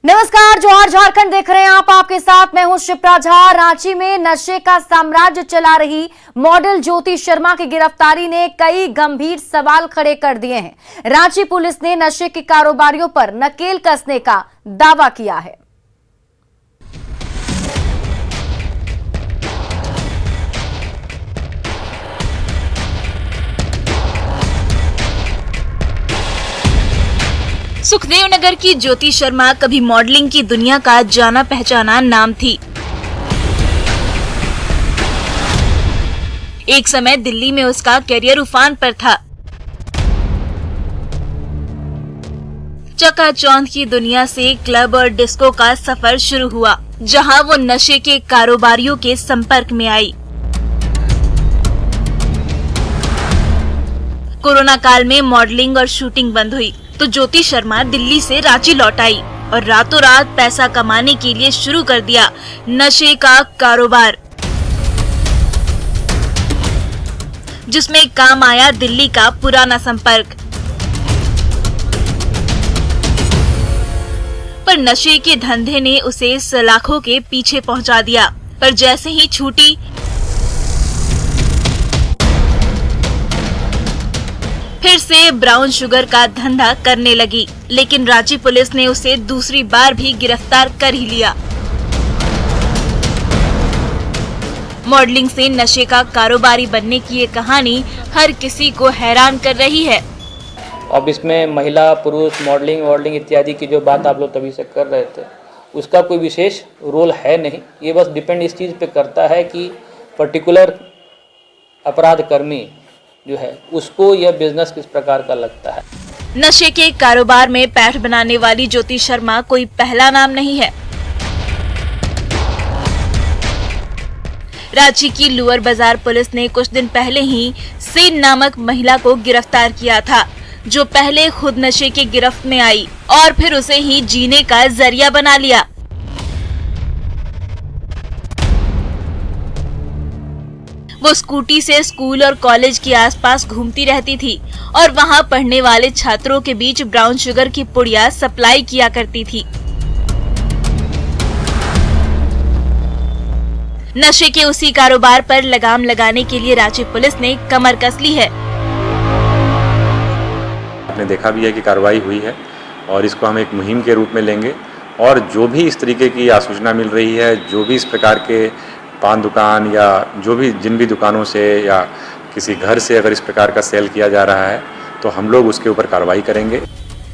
नमस्कार, जोहार झारखंड देख रहे हैं आप। आपके साथ मैं हूं शिप्रा झा। रांची में नशे का साम्राज्य चला रही मॉडल ज्योति शर्मा की गिरफ्तारी ने कई गंभीर सवाल खड़े कर दिए हैं। रांची पुलिस ने नशे के कारोबारियों पर नकेल कसने का दावा किया है। सुखदेव नगर की ज्योति शर्मा कभी मॉडलिंग की दुनिया का जाना पहचाना नाम थी। एक समय दिल्ली में उसका करियर उफान पर था। चकाचौंध की दुनिया से क्लब और डिस्को का सफर शुरू हुआ, जहां वो नशे के कारोबारियों के संपर्क में आई। कोरोना काल में मॉडलिंग और शूटिंग बंद हुई तो ज्योति शर्मा दिल्ली से रांची लौट आई और रातों रात पैसा कमाने के लिए शुरू कर दिया नशे का कारोबार, जिसमें काम आया दिल्ली का पुराना संपर्क। पर नशे के धंधे ने उसे सलाखों के पीछे पहुंचा दिया। पर जैसे ही छूटी, फिर से ब्राउन शुगर का धंधा करने लगी। लेकिन रांची पुलिस ने उसे दूसरी बार भी गिरफ्तार कर ही लिया। मॉडलिंग से नशे का कारोबारी बनने की ये कहानी हर किसी को हैरान कर रही है। अब इसमें महिला पुरुष मॉडलिंग इत्यादि की जो बात आप लोग तभी से कर रहे थे, उसका कोई विशेष रोल है नहीं। ये बस डिपेंड इस चीज़ पे करता है कि पर्टिकुलर अपराध कर्मी जो है उसको यह बिजनेस किस प्रकार का लगता है। नशे के कारोबार में पैठ बनाने वाली ज्योति शर्मा कोई पहला नाम नहीं है। रांची की लोअर बाजार पुलिस ने कुछ दिन पहले ही सेन नामक महिला को गिरफ्तार किया था, जो पहले खुद नशे के गिरफ्त में आई और फिर उसे ही जीने का जरिया बना लिया। वो स्कूटी से स्कूल और कॉलेज के आसपास घूमती रहती थी और वहां पढ़ने वाले छात्रों के बीच ब्राउन शुगर की पुड़िया सप्लाई किया करती थी। नशे के उसी कारोबार पर लगाम लगाने के लिए रांची पुलिस ने कमर कस ली है। आपने देखा भी है कि कार्रवाई हुई है और इसको हम एक मुहिम के रूप में लेंगे और जो भी इस तरीके की आसूचना मिल रही है, जो भी इस प्रकार के पान दुकान या जो भी जिन भी दुकानों से या किसी घर से अगर इस प्रकार का सेल किया जा रहा है तो हम लोग उसके ऊपर कार्रवाई करेंगे।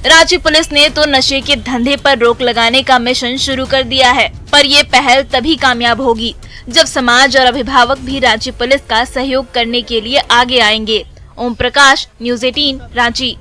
रांची पुलिस ने तो नशे के धंधे पर रोक लगाने का मिशन शुरू कर दिया है, पर ये पहल तभी कामयाब होगी जब समाज और अभिभावक भी रांची पुलिस का सहयोग करने के लिए आगे आएंगे। ओम प्रकाश, न्यूज़ 18, रांची।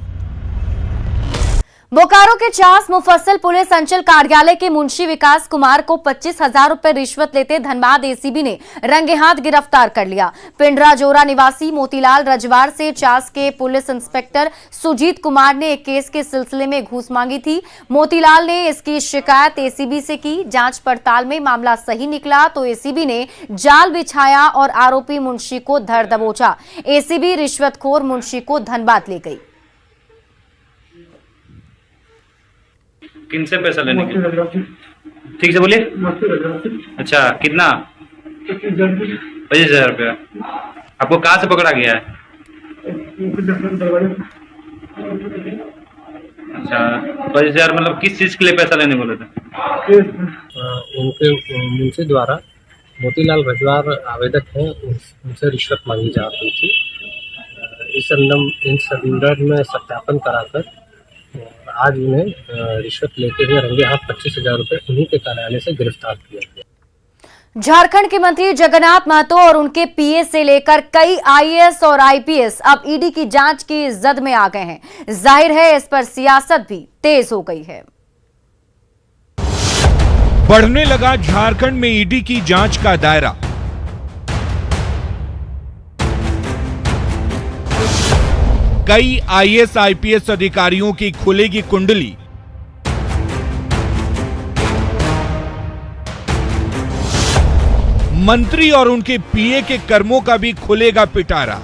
बोकारो के चास मुफस्सिल पुलिस अंचल कार्यालय के मुंशी विकास कुमार को 25,000 रुपए रिश्वत लेते धनबाद एसीबी ने रंगे हाथ गिरफ्तार कर लिया। पिंडरा जोरा निवासी मोतीलाल रजवार से चास के पुलिस इंस्पेक्टर सुजीत कुमार ने एक केस के सिलसिले में घूस मांगी थी। मोतीलाल ने इसकी शिकायत एसीबी से की। जांच पड़ताल में मामला सही निकला तो एसीबी ने जाल बिछाया और आरोपी मुंशी को धर दबोचा। एसीबी रिश्वतखोर मुंशी को धनबाद ले गई। किनसे पैसा लेने के? ठीक से बोलिए। अच्छा, कितना? 25,000 रुपया। आपको कहाँ से पकड़ा गया है? अच्छा, 25,000 मतलब किस चीज के लिए पैसा लेने बोले थे? उनके मुंशी द्वारा मोतीलाल रजवार आवेदक हैं, उनसे रिश्वत मांगी जा रही थी। इस संदर्भ में सत्यापन कराकर आज उन्हें रिश्वत लेते हुए रंगे हाथ 25,000 रुपए उन्हीं के कार्यालय से गिरफ्तार किया गया। झारखंड के मंत्री जगन्नाथ महतो और उनके पीए से लेकर कई आईएएस और आईपीएस अब ईडी की जांच की जद में आ गए हैं। जाहिर है इस पर सियासत भी तेज हो गई है। बढ़ने लगा झारखंड में ईडी की जांच का दायरा। कई आईएएस आईपीएस अधिकारियों की खुलेगी कुंडली। मंत्री और उनके पीए के कर्मों का भी खुलेगा पिटारा।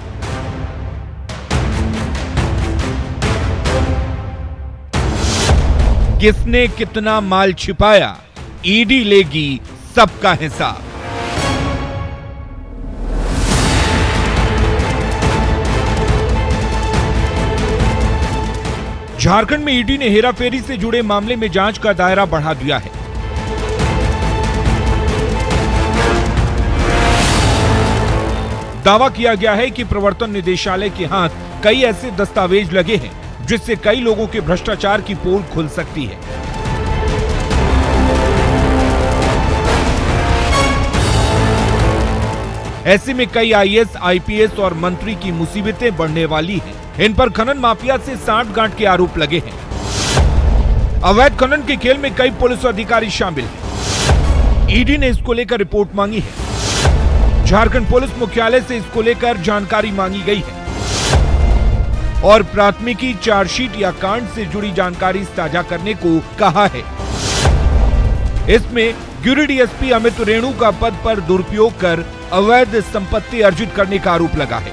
किसने कितना माल छिपाया, ईडी लेगी सबका हिसाब। झारखंड में ईडी ने हेराफेरी से जुड़े मामले में जांच का दायरा बढ़ा दिया है। दावा किया गया है कि प्रवर्तन निदेशालय के हाथ कई ऐसे दस्तावेज लगे हैं जिससे कई लोगों के भ्रष्टाचार की पोल खुल सकती है। ऐसे में कई आईएएस, आईपीएस और मंत्री की मुसीबतें बढ़ने वाली हैं। इन पर खनन माफिया से सांठ-गांठ के आरोप लगे हैं। अवैध खनन के खेल में कई पुलिस अधिकारी शामिल हैं। ईडी ने इसको लेकर रिपोर्ट मांगी है। झारखंड पुलिस मुख्यालय से इसको लेकर जानकारी मांगी गई है और प्राथमिकी, चार्जशीट या कांड से जुड़ी जानकारी साझा करने को कहा है। इसमें गिरिडीह एसपी अमित रेणु का पद पर दुरुपयोग कर अवैध संपत्ति अर्जित करने का आरोप लगा है।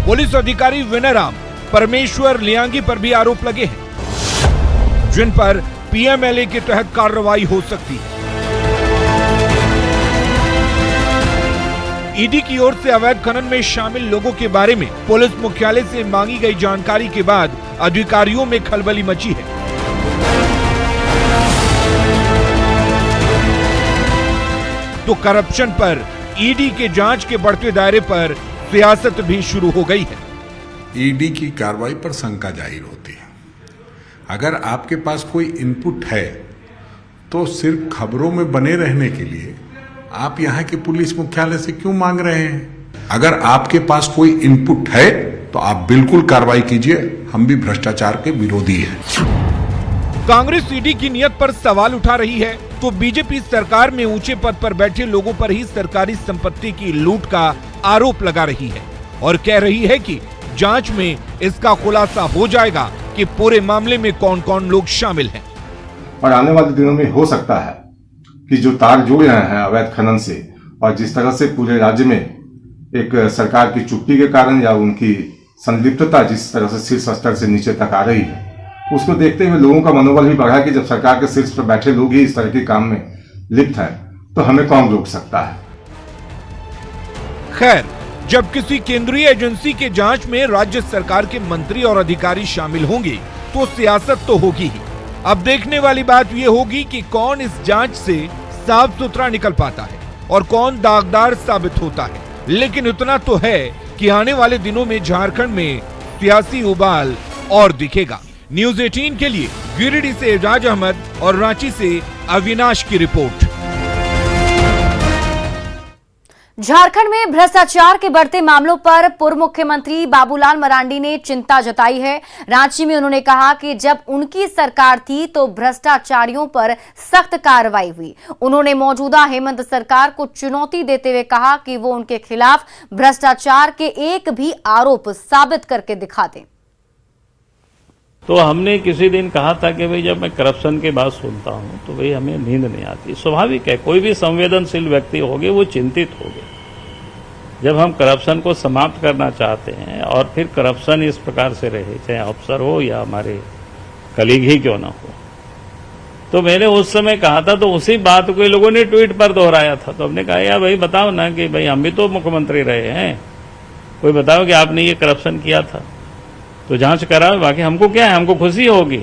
पुलिस अधिकारी विनय राम, परमेश्वर लियांगी पर भी आरोप लगे हैं, जिन पर पीएमएलए के तहत कार्रवाई हो सकती है। ईडी की ओर से अवैध खनन में शामिल लोगों के बारे में पुलिस मुख्यालय से मांगी गई जानकारी के बाद अधिकारियों में खलबली मची है। तो करप्शन पर ईडी के जांच के बढ़ते दायरे पर सियासत भी शुरू हो गई है। ईडी की कार्रवाई पर शंका जाहिर होती है। अगर आपके पास कोई इनपुट है तो सिर्फ खबरों में बने रहने के लिए आप यहाँ के पुलिस मुख्यालय से क्यों मांग रहे हैं? अगर आपके पास कोई इनपुट है तो आप बिल्कुल कार्रवाई कीजिए। हम भी भ्रष्टाचार के विरोधी हैं। कांग्रेस ईडी की नियत पर सवाल उठा रही है तो बीजेपी सरकार में ऊंचे पद पर बैठे लोगों पर ही सरकारी संपत्ति की लूट का आरोप लगा रही है और कह रही है कि जांच में इसका खुलासा हो जाएगा कि पूरे मामले में कौन कौन लोग शामिल हैं। और आने वाले दिनों में हो सकता है कि जो तार जुड़ रहे हैं अवैध खनन से और जिस तरह से पूरे राज्य में एक सरकार की चुप्पी के कारण या उनकी संलिप्तता जिस तरह से शीर्ष स्तर से नीचे तक आ रही है, उसको देखते हुए लोगों का मनोबल भी बढ़ा कि जब सरकार के शीर्ष पर बैठे लोग ही इस तरह के काम में लिप्त हैं तो हमें कौन रोक सकता है। खैर, जब किसी केंद्रीय एजेंसी के जांच में राज्य सरकार के मंत्री और अधिकारी शामिल होंगे तो सियासत तो होगी ही। अब देखने वाली बात यह होगी कि कौन इस जांच से साफ सुथरा निकल पाता है और कौन दागदार साबित होता है। लेकिन इतना तो है कि आने वाले दिनों में झारखंड में सियासी उबाल और दिखेगा। न्यूज़ 18 के लिए गिरिडीह से एजाज अहमद और रांची से अविनाश की रिपोर्ट। झारखंड में भ्रष्टाचार के बढ़ते मामलों पर पूर्व मुख्यमंत्री बाबूलाल मरांडी ने चिंता जताई है। रांची में उन्होंने कहा कि जब उनकी सरकार थी तो भ्रष्टाचारियों पर सख्त कार्रवाई हुई। उन्होंने मौजूदा हेमंत सरकार को चुनौती देते हुए कहा कि वो उनके खिलाफ भ्रष्टाचार के एक भी आरोप साबित करके दिखा दें। तो हमने किसी दिन कहा था कि भाई जब मैं करप्शन की बात सुनता हूं तो भाई हमें नींद नहीं आती। स्वाभाविक है, कोई भी संवेदनशील व्यक्ति होगे वो चिंतित होगे। जब हम करप्शन को समाप्त करना चाहते हैं और फिर करप्शन इस प्रकार से रहे, चाहे अफसर हो या हमारे कलीग ही क्यों ना हो, तो मैंने उस समय कहा था। तो उसी बात को लोगों ने ट्वीट पर दोहराया था। तो हमने कहा यार भाई बताओ ना कि भाई हम भी तो मुख्यमंत्री रहे हैं, कोई बताओ कि आपने ये करप्शन किया था तो जांच कराओ। बाकी हमको क्या है, हमको खुशी होगी।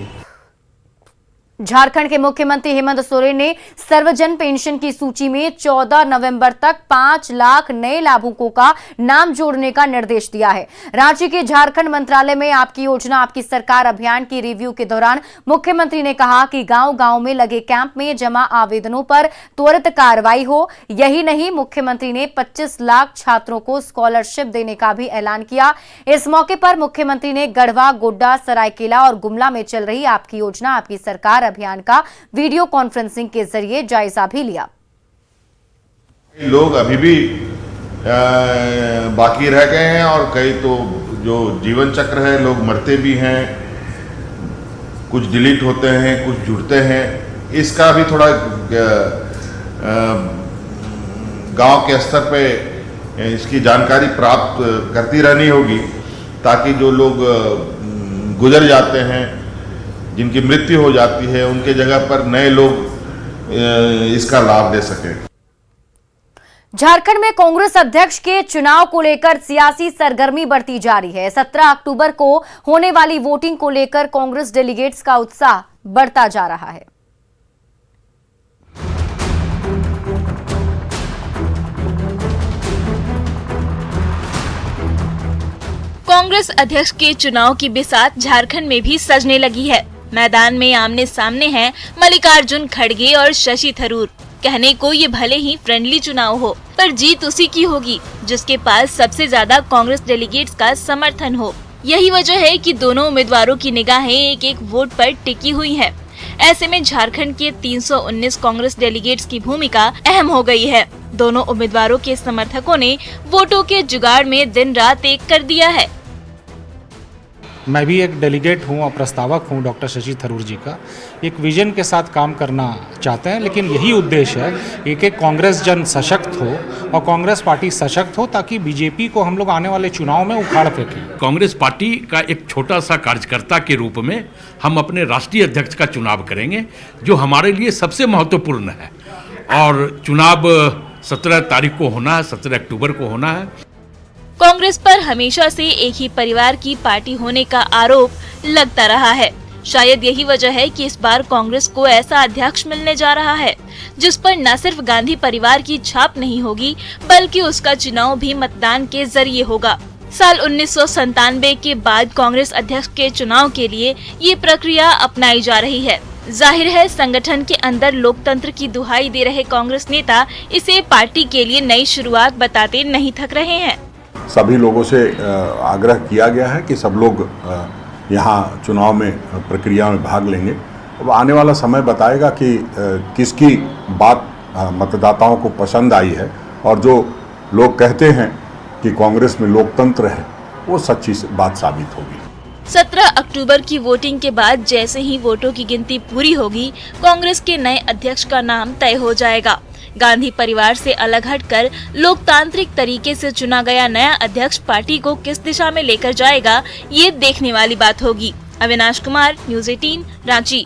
झारखंड के मुख्यमंत्री हेमंत सोरेन ने सर्वजन पेंशन की सूची में 14 नवंबर तक 5 लाख नए लाभुकों का नाम जोड़ने का निर्देश दिया है। रांची के झारखंड मंत्रालय में आपकी योजना आपकी सरकार अभियान की रिव्यू के दौरान मुख्यमंत्री ने कहा कि गांव-गांव में लगे कैंप में जमा आवेदनों पर त्वरित कार्रवाई हो। यही नहीं, मुख्यमंत्री ने 25 लाख छात्रों को स्कॉलरशिप देने का भी ऐलान किया। इस मौके पर मुख्यमंत्री ने गढ़वा, गोड्डा, सरायकेला और गुमला में चल रही आपकी योजना आपकी सरकार अभियान का वीडियो कॉन्फ्रेंसिंग के जरिए जायजा भी लिया। लोग अभी भी बाकी रह गए हैं और कई तो जो जीवन चक्र है, लोग मरते भी हैं, कुछ डिलीट होते हैं, कुछ जुड़ते हैं। इसका भी थोड़ा गांव के स्तर पे इसकी जानकारी प्राप्त करती रहनी होगी ताकि जो लोग गुजर जाते हैं जिनकी मृत्यु हो जाती है उनके जगह पर नए लोग इसका लाभ ले सकें। झारखंड में कांग्रेस अध्यक्ष के चुनाव को लेकर सियासी सरगर्मी बढ़ती जा रही है। 17 अक्टूबर को होने वाली वोटिंग को लेकर कांग्रेस डेलीगेट्स का उत्साह बढ़ता जा रहा है। कांग्रेस अध्यक्ष के चुनाव की बिसात झारखंड में भी सजने लगी है। मैदान में आमने सामने हैं मल्लिकार्जुन खड़गे और शशि थरूर। कहने को ये भले ही फ्रेंडली चुनाव हो, पर जीत उसी की होगी जिसके पास सबसे ज्यादा कांग्रेस डेलीगेट्स का समर्थन हो। यही वजह है कि दोनों उम्मीदवारों की निगाहें एक एक वोट पर टिकी हुई है। ऐसे में झारखंड के 319 कांग्रेस डेलीगेट्स की भूमिका अहम हो गई है। दोनों उम्मीदवारों के समर्थकों ने वोटों के जुगाड़ में दिन रात एक कर दिया है। मैं भी एक डेलीगेट हूँ और प्रस्तावक हूँ डॉक्टर शशि थरूर जी का। एक विजन के साथ काम करना चाहते हैं, लेकिन यही उद्देश्य है कि कांग्रेस जन सशक्त हो और कांग्रेस पार्टी सशक्त हो, ताकि बीजेपी को हम लोग आने वाले चुनाव में उखाड़ फेंकें। कांग्रेस पार्टी का एक छोटा सा कार्यकर्ता के रूप में हम अपने राष्ट्रीय अध्यक्ष का चुनाव करेंगे, जो हमारे लिए सबसे महत्वपूर्ण है। और चुनाव 17 तारीख को होना है, 17 अक्टूबर को होना है। कांग्रेस पर हमेशा से एक ही परिवार की पार्टी होने का आरोप लगता रहा है। शायद यही वजह है कि इस बार कांग्रेस को ऐसा अध्यक्ष मिलने जा रहा है जिस पर न सिर्फ गांधी परिवार की छाप नहीं होगी, बल्कि उसका चुनाव भी मतदान के जरिए होगा। साल 1997 के बाद कांग्रेस अध्यक्ष के चुनाव के लिए ये प्रक्रिया अपनाई जा रही है। जाहिर है संगठन के अंदर लोकतंत्र की दुहाई दे रहे कांग्रेस नेता इसे पार्टी के लिए नई शुरुआत बताते नहीं थक रहे हैं। सभी लोगों से आग्रह किया गया है कि सब लोग यहाँ चुनाव में प्रक्रिया में भाग लेंगे। अब आने वाला समय बताएगा कि किसकी बात मतदाताओं को पसंद आई है, और जो लोग कहते हैं कि कांग्रेस में लोकतंत्र है, वो सच्ची बात साबित होगी। 17 अक्टूबर की वोटिंग के बाद जैसे ही वोटों की गिनती पूरी होगी, कांग्रेस के नए अध्यक्ष का नाम तय हो जाएगा। गांधी परिवार से अलग हटकर लोकतांत्रिक तरीके से चुना गया नया अध्यक्ष पार्टी को किस दिशा में लेकर जाएगा, ये देखने वाली बात होगी। अविनाश कुमार, न्यूज़ 18, रांची।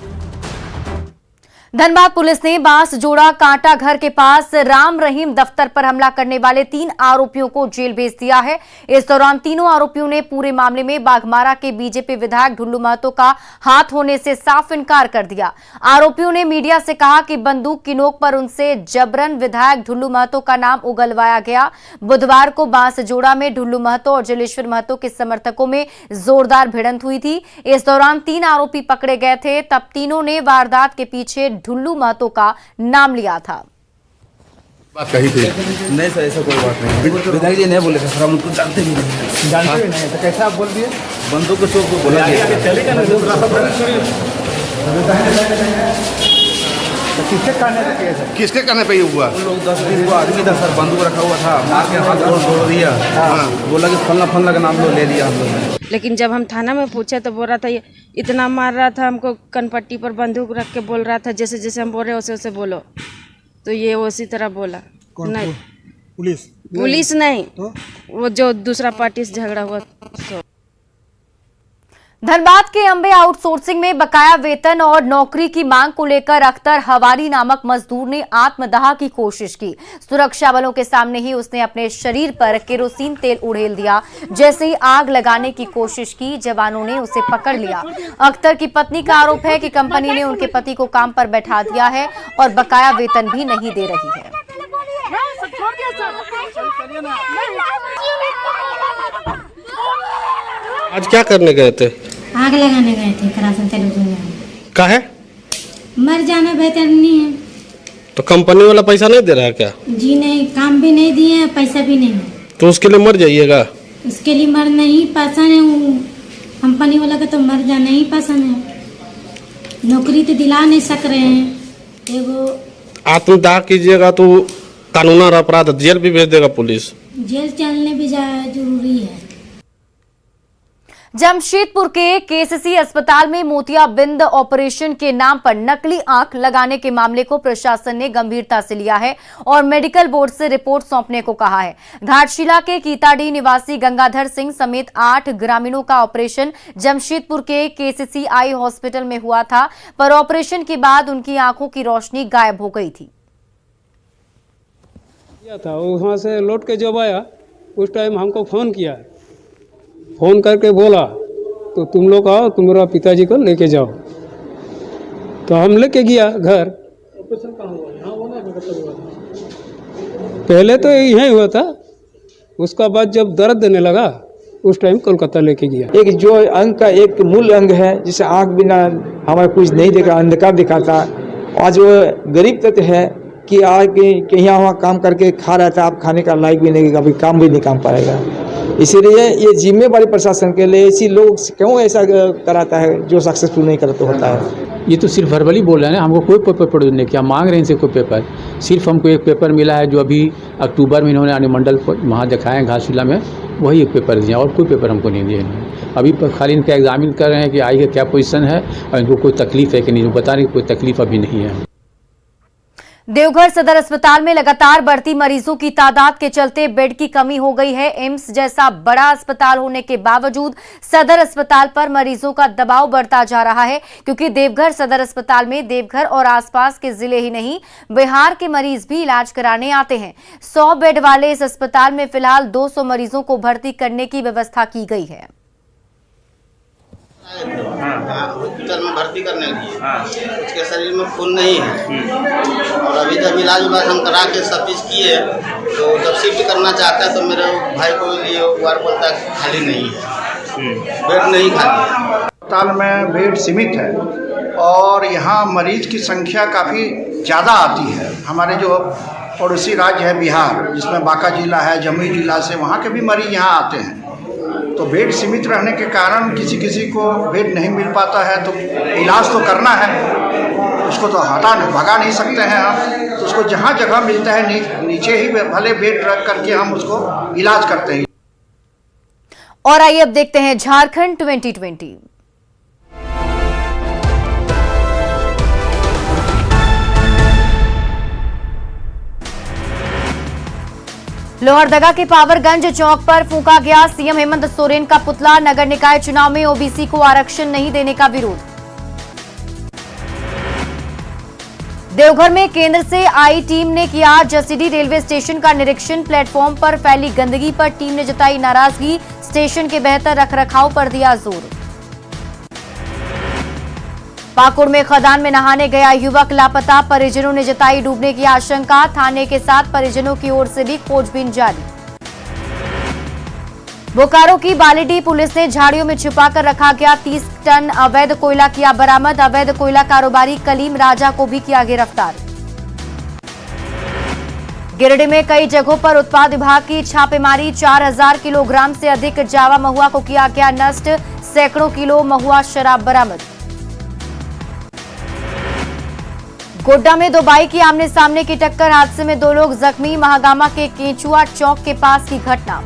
धनबाद पुलिस ने बांसजोड़ा कांटा घर के पास राम रहीम दफ्तर पर हमला करने वाले 3 आरोपियों को जेल भेज दिया है। इस दौरान तीनों आरोपियों ने पूरे मामले में बाघमारा के बीजेपी विधायक ढुल्लू महतो का हाथ होने से साफ इनकार कर दिया। आरोपियों ने मीडिया से कहा कि बंदूक की नोक पर उनसे जबरन विधायक ढुल्लू महतो का नाम उगलवाया गया। बुधवार को बांसजोड़ा में ढुल्लू महतो और जलेश्वर महतो के समर्थकों में जोरदार भिड़ंत हुई थी। इस दौरान 3 आरोपी पकड़े गए थे। तब तीनों ने वारदात के पीछे ढुल्लू महतो का नाम लिया था। बात कही थी? नहीं सर, ऐसा कोई बात नहीं। विधायक जी नहीं बोले थे सर, हम उनको जानते भी नहीं। जानते भी नहीं तो कैसे आप बोल दिए? बंदूक को चोक को बोला किसके कहने पे ये हुआ? लोग 10-20 आदमी था सर, बंदूक रखा हुआ था, मार के हाथ तोड़ दिया। बोला कि फलना का नाम ले लिया हम लोग ने। लेकिन जब हम थाना में पूछे तो बोल रहा था ये इतना मार रहा था हमको, कनपट्टी पर बंदूक रख के बोल रहा था, जैसे जैसे हम बोल रहे वैसे वैसे बोलो। तो ये उसी तरह बोला। नहीं पुलिस नहीं तो? वो जो दूसरा पार्टी से झगड़ा हुआ। धनबाद के अंबे आउटसोर्सिंग में बकाया वेतन और नौकरी की मांग को लेकर अख्तर हवारी नामक मजदूर ने आत्मदाह की कोशिश की। सुरक्षा बलों के सामने ही उसने अपने शरीर पर केरोसिन तेल उड़ेल दिया। जैसे ही आग लगाने की कोशिश की, जवानों ने उसे पकड़ लिया। अख्तर की पत्नी का आरोप है कि कंपनी ने उनके पति को काम पर बैठा दिया है और बकाया वेतन भी नहीं दे रही है। आज क्या करने गए थे? आग लगाने गए थे केरोसिन तेल में। काहे? मर जाना बेहतर नहीं है। तो कंपनी वाला पैसा नहीं दे रहा है क्या? जी नहीं, काम भी नहीं दिए, पैसा भी नहीं। तो उसके लिए मर जाइएगा? उसके लिए मर नहीं पसंद है, कंपनी वाला का तो मर जाना ही पसंद है। नौकरी तो दिला नहीं सक रहे हैं। एगो आत्मदाह कीजिएगा तो कानूनी अपराध, जेल भी भेज देगा पुलिस। जेल चलने भी जरूरी है। जमशेदपुर के केसीसी अस्पताल में मोतियाबिंद ऑपरेशन के नाम पर नकली आंख लगाने के मामले को प्रशासन ने गंभीरता से लिया है और मेडिकल बोर्ड से रिपोर्ट सौंपने को कहा है। घाटशिला के कीताडी निवासी गंगाधर सिंह समेत 8 ग्रामीणों का ऑपरेशन जमशेदपुर के केसीसी आई हॉस्पिटल में हुआ था, पर ऑपरेशन के बाद उनकी आंखों की रोशनी गायब हो गई थी। वहाँ से लौट के जब आया उस टाइम हमको फोन किया, फोन करके बोला तो तुम लोग आओ, तुम्हारा पिताजी को लेके जाओ। तो हम लेके गया घर। पहले तो यहीं हुआ था, उसका बाद जब दर्द देने लगा उस टाइम कोलकाता लेके गया। एक जो अंग का एक मूल अंग है जिसे आंख बिना हमारा कुछ नहीं देखा, अंधकार दिखाता, आज वो गरीब तत्व है कि आगे यहाँ वहाँ काम करके खा रहा था, आप खाने का लायक भी नहीं, कभी काम भी नहीं काम पाएगा। इसीलिए ये जिम्मेवारी प्रशासन के लिए, ऐसी लोग क्यों ऐसा कराता है जो सक्सेसफुल नहीं करता होता है। ये तो सिर्फ वर्बली बोल रहे हैं, हमको कोई पेपर प्रोड्यूस नहीं किया, मांग रहे हैं इनसे कोई पेपर। सिर्फ हमको एक पेपर मिला है जो अभी अक्टूबर में इन्होंने अनुमंडल वहाँ दिखाए घाटशिला में, वही एक पेपर दिया और कोई पेपर हमको नहीं दिए। अभी खाली इनका एग्जामिन कर रहे हैं कि आई का क्या पोजीशन है और इनको कोई तकलीफ है कि नहीं, बता रहे कोई तकलीफ अभी नहीं है। देवघर सदर अस्पताल में लगातार बढ़ती मरीजों की तादाद के चलते बेड की कमी हो गई है। एम्स जैसा बड़ा अस्पताल होने के बावजूद सदर अस्पताल पर मरीजों का दबाव बढ़ता जा रहा है, क्योंकि देवघर सदर अस्पताल में देवघर और आसपास के जिले ही नहीं, बिहार के मरीज भी इलाज कराने आते हैं। 100 बेड वाले इस अस्पताल में फिलहाल 200 मरीजों को भर्ती करने की व्यवस्था की गई है। हॉस्पिटल में भर्ती करने के लिए उसके शरीर में खून नहीं है और अभी जब इलाज हम करा के सब चीज़ किए तो जब शिफ्ट करना चाहता है तो मेरे भाई को लिए वार्ड बोलता है खाली नहीं है, बेड नहीं खाली। अस्पताल में बेड सीमित है और यहाँ मरीज की संख्या काफ़ी ज़्यादा आती है। हमारे जो पड़ोसी राज्य है बिहार, जिसमें बांका जिला है, जमुई जिला से वहाँ के भी मरीज यहाँ आते हैं, तो बेड सीमित रहने के कारण किसी को बेड नहीं मिल पाता है। तो इलाज तो करना है, उसको तो भगा नहीं सकते हैं हम, तो उसको जहाँ जगह मिलता है नीचे ही भले बेड रख करके हम उसको इलाज करते हैं। और आइए अब देखते हैं झारखंड 2020। लोहरदगा के पावरगंज चौक पर फूंका गया सीएम हेमंत सोरेन का पुतला। नगर निकाय चुनाव में ओबीसी को आरक्षण नहीं देने का विरोध। देवघर में केंद्र से आई टीम ने किया जसीडीह रेलवे स्टेशन का निरीक्षण। प्लेटफॉर्म पर फैली गंदगी पर टीम ने जताई नाराजगी। स्टेशन के बेहतर रखरखाव पर दिया जोर। पाकुड़ में खदान में नहाने गया युवक लापता, परिजनों ने जताई डूबने की आशंका। थाने के साथ परिजनों की ओर से भी खोजबीन जारी। बोकारो की बालीडीह पुलिस ने झाड़ियों में छिपाकर रखा गया 30 टन अवैध कोयला किया बरामद। अवैध कोयला कारोबारी कलीम राजा को भी किया गिरफ्तार। गिरिडीह में कई जगहों पर उत्पाद विभाग की छापेमारी। 4000 किलोग्राम से अधिक जावा महुआ को किया गया नष्ट। सैकड़ों किलो महुआ शराब बरामद। गोड्डा में 2 बाइक की आमने सामने की टक्कर, हादसे में 2 लोग जख्मी। महागामा के केंचुआ चौक के पास की घटना।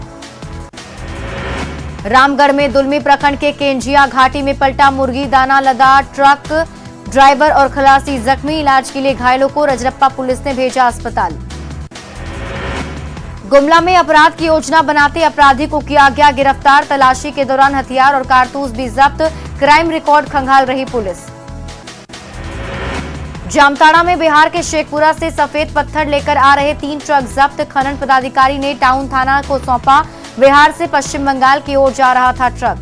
रामगढ़ में दुलमी प्रखंड के केंजिया घाटी में पलटा मुर्गी दाना लदा ट्रक, ड्राइवर और खलासी जख्मी। इलाज के लिए घायलों को रजरप्पा पुलिस ने भेजा अस्पताल। गुमला में अपराध की योजना बनाते अपराधी को किया गया गिरफ्तार। तलाशी के दौरान हथियार और कारतूस भी जब्त। क्राइम रिकॉर्ड खंगाल रही पुलिस। जामताड़ा में बिहार के शेखपुरा से सफेद पत्थर लेकर आ रहे 3 ट्रक जब्त। खनन पदाधिकारी ने टाउन थाना को सौंपा। बिहार से पश्चिम बंगाल की ओर जा रहा था ट्रक।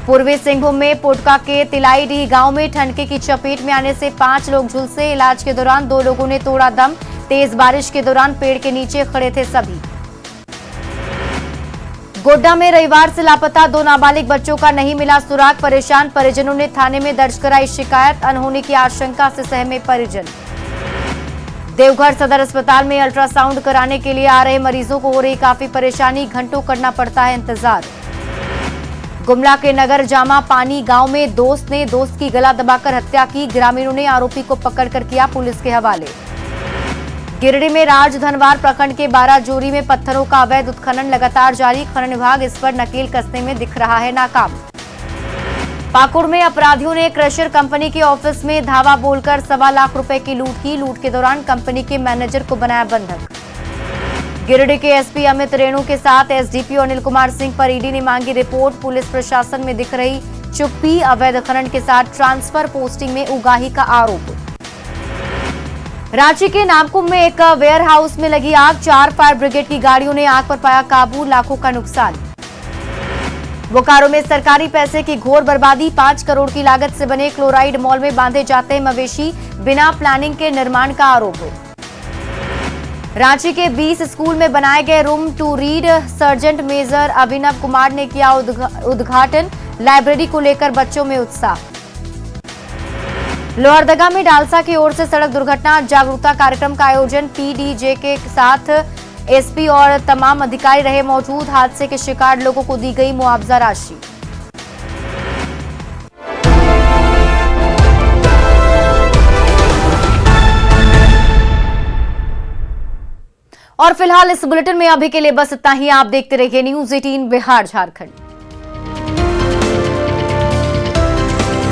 पूर्वी सिंहभूम में पोटका के तिलाईडीह गांव में ठनके की चपेट में आने से 5 लोग झुलसे। इलाज के दौरान 2 लोगों ने तोड़ा दम। तेज बारिश के दौरान पेड़ के नीचे खड़े थे सभी। गोड्डा में रविवार से लापता 2 नाबालिग बच्चों का नहीं मिला सुराग। परेशान परिजनों ने थाने में दर्ज कराई शिकायत। अनहोनी की आशंका से सहमे परिजन। देवघर सदर अस्पताल में अल्ट्रासाउंड कराने के लिए आ रहे मरीजों को हो रही काफी परेशानी। घंटों करना पड़ता है इंतजार। गुमला के नगर जामा पानी गांव में दोस्त ने दोस्त की गला दबाकर हत्या की। ग्रामीणों ने आरोपी को पकड़कर किया पुलिस के हवाले। गिरिडीह में राजधनवार प्रखंड के 12 जोरी में पत्थरों का अवैध उत्खनन लगातार जारी। खनन विभाग इस पर नकेल कसने में दिख रहा है नाकाम। पाकुड़ में अपराधियों ने क्रशर कंपनी के ऑफिस में धावा बोलकर 1.25 लाख रुपए की लूट की। लूट के दौरान कंपनी के मैनेजर को बनाया बंधक। गिरिडीह के एसपी अमित रेणु के साथ एसडीपीओ अनिल कुमार सिंह पर ईडी ने मांगी रिपोर्ट। पुलिस प्रशासन में दिख रही चुप्पी। अवैध खनन के साथ ट्रांसफर पोस्टिंग में उगाही का आरोप। रांची के नामकुम में एक वेयर हाउस में लगी आग। 4 फायर ब्रिगेड की गाड़ियों ने आग पर पाया काबू। लाखों का नुकसान। बोकारो में सरकारी पैसे की घोर बर्बादी। 5 करोड़ की लागत से बने क्लोराइड मॉल में बांधे जाते मवेशी। बिना प्लानिंग के निर्माण का आरोप। रांची के 20 स्कूल में बनाए गए room to read. Sergeant major Abhinav Kumar ने किया उद्घाटन। लाइब्रेरी को लेकर बच्चों में उत्साह। लोहरदगा में डालसा की ओर से सड़क दुर्घटना जागरूकता कार्यक्रम का आयोजन। पीडीजे के साथ एसपी और तमाम अधिकारी रहे मौजूद। हादसे के शिकार लोगों को दी गई मुआवजा राशि। और फिलहाल इस बुलेटिन में अभी के लिए बस इतना ही। आप देखते रहिए न्यूज़ 18 बिहार झारखंड।